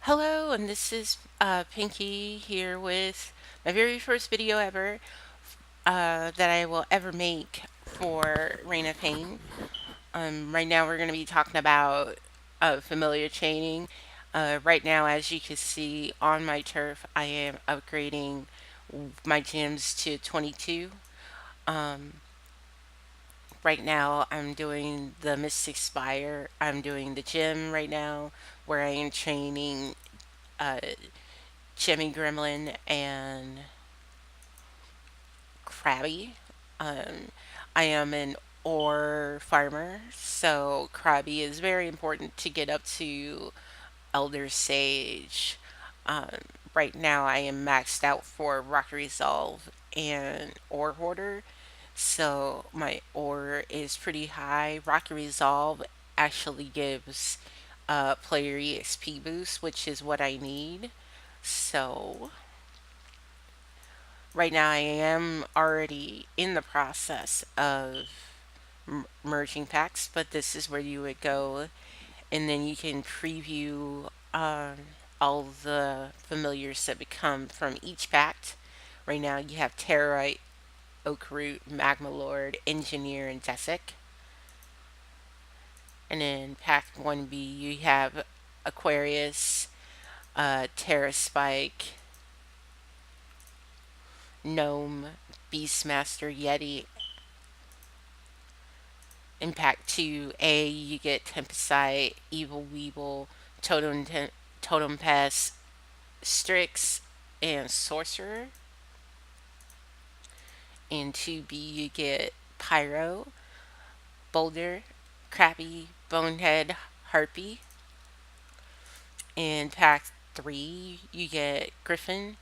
Hello, and this is Pinky here with my very first video ever that I will ever make for Reign of Pain. Right now, we're going to be talking about familiar chaining. Right now, as you can see on my turf, I am upgrading my gems to 22. Um, right now, I'm doing the Mystic Spire. I'm doing the gym right now, where I am training uh, Jimmy Gremlin and Krabby. Um, I am an ore farmer, so Krabby is very important to get up to Elder Sage. Um, right now, I am maxed out for Rock Resolve and Ore Hoarder, so my ore is pretty high. Rock Resolve actually gives player EXP boost, which is what I need. So right now I am already in the process of merging packs, but this is where you would go and then you can preview all the familiars that become from each pack. Right now you have Terrorite, Oakroot, Magma Lord, Engineer, and Desic. And in pack 1B you have Aquarius, Terra Spike, Gnome, Beastmaster, Yeti. In pack 2A, you get Tempestite, Evil Weeble, Totem Pest, Strix, and Sorcerer. In 2B, you get Pyro, Boulder, Crappy, Bonehead, Harpy. In pack 3, you get Griffin,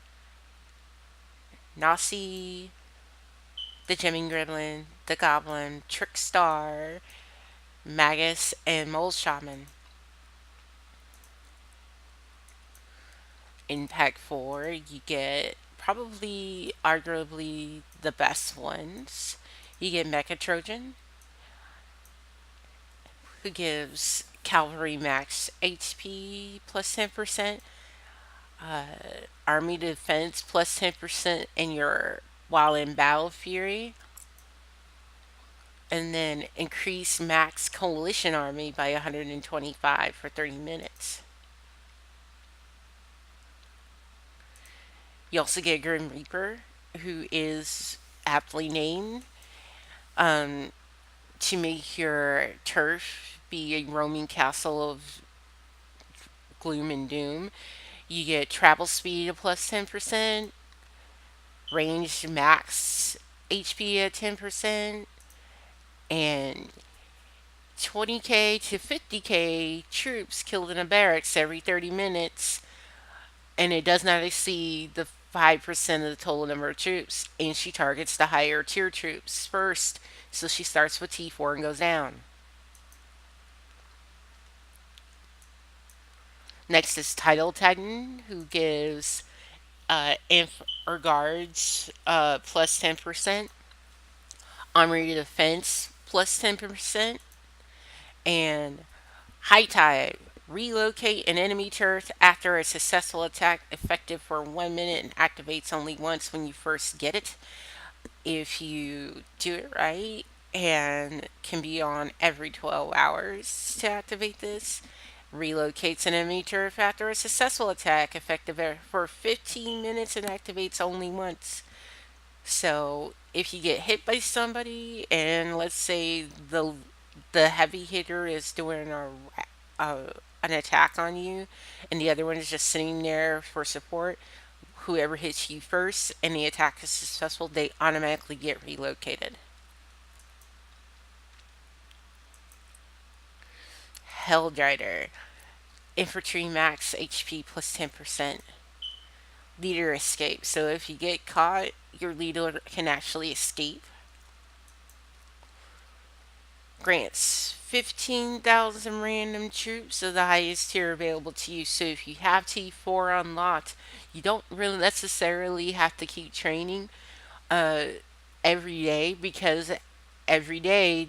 Nasi, the Gemming Gremlin, the Goblin, Trickstar, Magus, and Mole Shaman. In pack 4, you get probably arguably the best ones. You get Mecha Trojan, who gives Cavalry max HP plus 10%, uh, Army Defense plus 10% in your while in Battle Fury, and then increase max Coalition Army by 125 for 30 minutes. You also get Grim Reaper, who is aptly named um, to make your turf be a roaming castle of gloom and doom. You get travel speed of plus 10%, range max HP at 10%, and 20k to 50k troops killed in a barracks every 30 minutes, and it does not exceed the 5% of the total number of troops. And she targets the higher tier troops first, so she starts with T4 and goes down. Next is Title Titan, who gives Inf or Guards plus 10%, Armory Defense plus 10%, and High Tide. Relocate an enemy turret after a successful attack, effective for 1 minute and activates only once when you first get it. If you do it right, and can be on every 12 hours to activate this. Relocates an enemy turret after a successful attack, effective for 15 minutes and activates only once. So if you get hit by somebody, and let's say the heavy hitter is doing an attack on you, and the other one is just sitting there for support, whoever hits you first and the attack is successful, they automatically get relocated. Hellrider. Infantry max HP plus 10%. Leader escape. So if you get caught, your leader can actually escape. Grants 15,000 random troops, so the highest tier available to you. So if you have T4 unlocked, you don't really necessarily have to keep training uh, every day, because every day,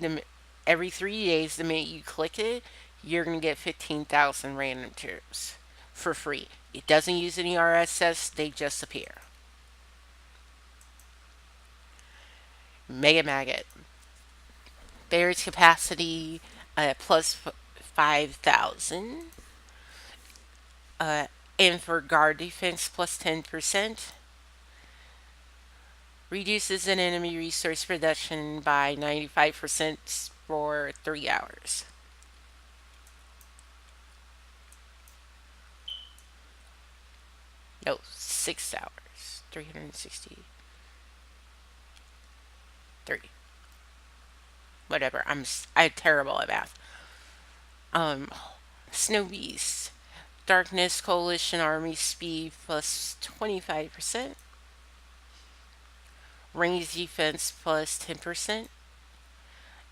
every 3 days, the minute you click it, you're going to get 15,000 random troops. for free. It doesn't use any RSS, they just appear. Mega Maggot. Barrage capacity plus 5,000. Uh, and for guard defense plus 10%. Reduces an enemy resource production by 95% for 3 hours. No, 6 hours. 363. Whatever. I'm terrible at math. Um, Snow Beast. Darkness Coalition Army speed plus 25%. Range defense plus 10%.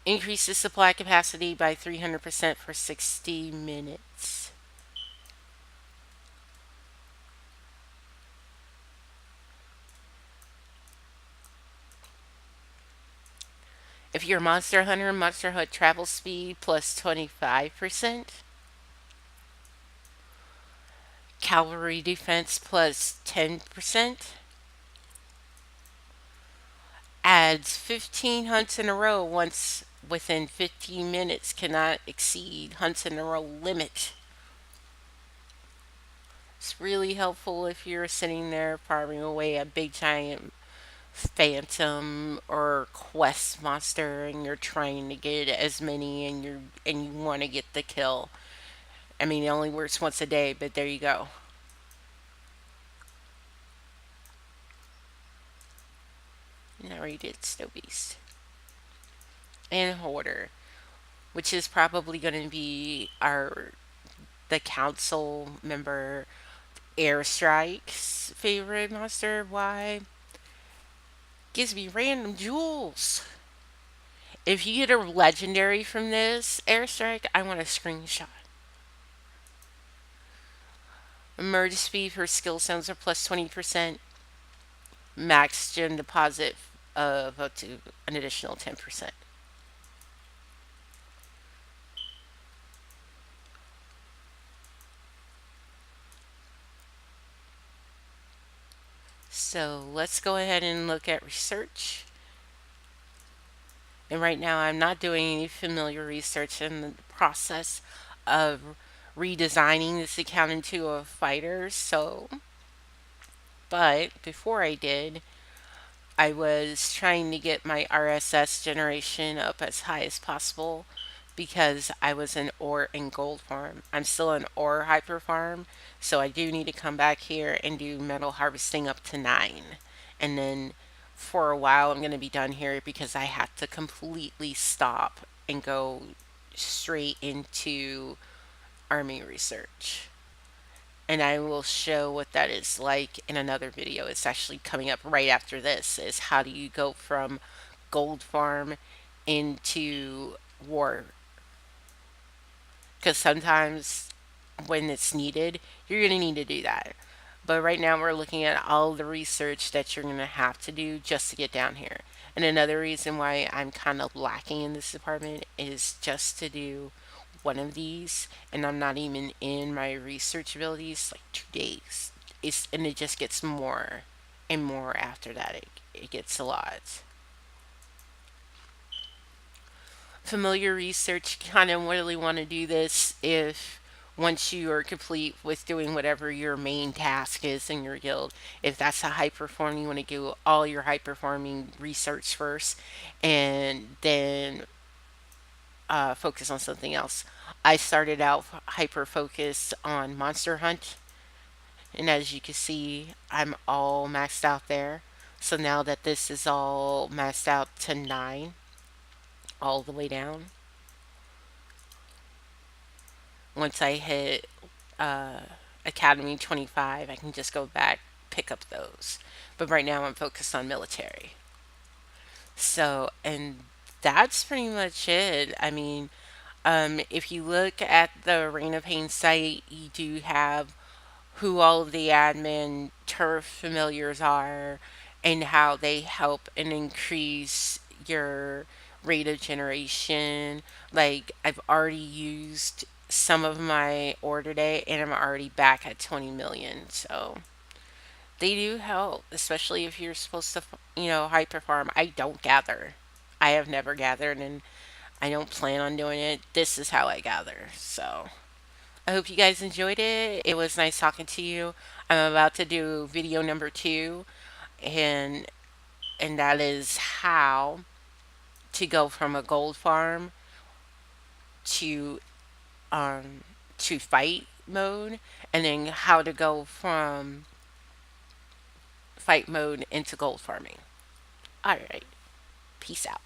Increases supply capacity by 300% for 60 minutes. If you're a monster hunter, Monster Hunt travel speed plus 25%. Cavalry defense plus 10%. Adds 15 hunts in a row once within 15 minutes, cannot exceed hunts in a row limit. It's really helpful if you're sitting there farming away a big giant phantom or quest monster and you're trying to get as many and you want to get the kill. I mean, it only works once a day, but there you go. Now we did Snow Beast and Hoarder, which is probably going to be our the council member Airstrike's favorite monster. Why? Gives me random jewels. If you get a legendary from this Airstrike, I want a screenshot. Merge speed for skill stones are plus 20%. Max gem deposit of up to an additional 10%. So let's go ahead and look at research. And right now I'm not doing any familiar research in the process of redesigning this account into a fighter. So, but before I did, I was trying to get my RSS generation up as high as possible because I was an ore and gold farm. I'm still an ore hyper farm, so I do need to come back here and do metal harvesting up to 9. And then for a while, I'm going to be done here because I had to completely stop and go straight into army research. And I will show what that is like in another video. It's actually coming up right after this, is how do you go from gold farm into war, because sometimes when it's needed, you're going to need to do that. But right now, we're looking at all the research that you're going to have to do just to get down here. And another reason why I'm kind of lacking in this department is just to do one of these, and I'm not even in my research abilities like 2 days. And it just gets more and more after that. It gets a lot. Familiar research, kind of really want to do this if once you are complete with doing whatever your main task is in your guild. If that's a high performing, you want to do all your high performing research first and then focus on something else. I started out hyper focused on Monster Hunt, and as you can see, I'm all maxed out there. So now that this is all maxed out to 9, all the way down, once I hit uh, Academy 25, I can just go back, pick up those. But right now I'm focused on military. So, and that's pretty much it. I mean, if you look at the Reign of Pain site, you do have who all of the admin turf familiars are and how they help and increase your rate of generation. Like, I've already used some of my order day and I'm already back at 20 million. So they do help, especially if you're supposed to, hyper farm. I don't gather. I have never gathered and I don't plan on doing it. This is how I gather. So I hope you guys enjoyed it. It was nice talking to you. I'm about to do video number two, and that is how to go from a gold farm to um fight mode, and then how to go from fight mode into gold farming. All right, peace out.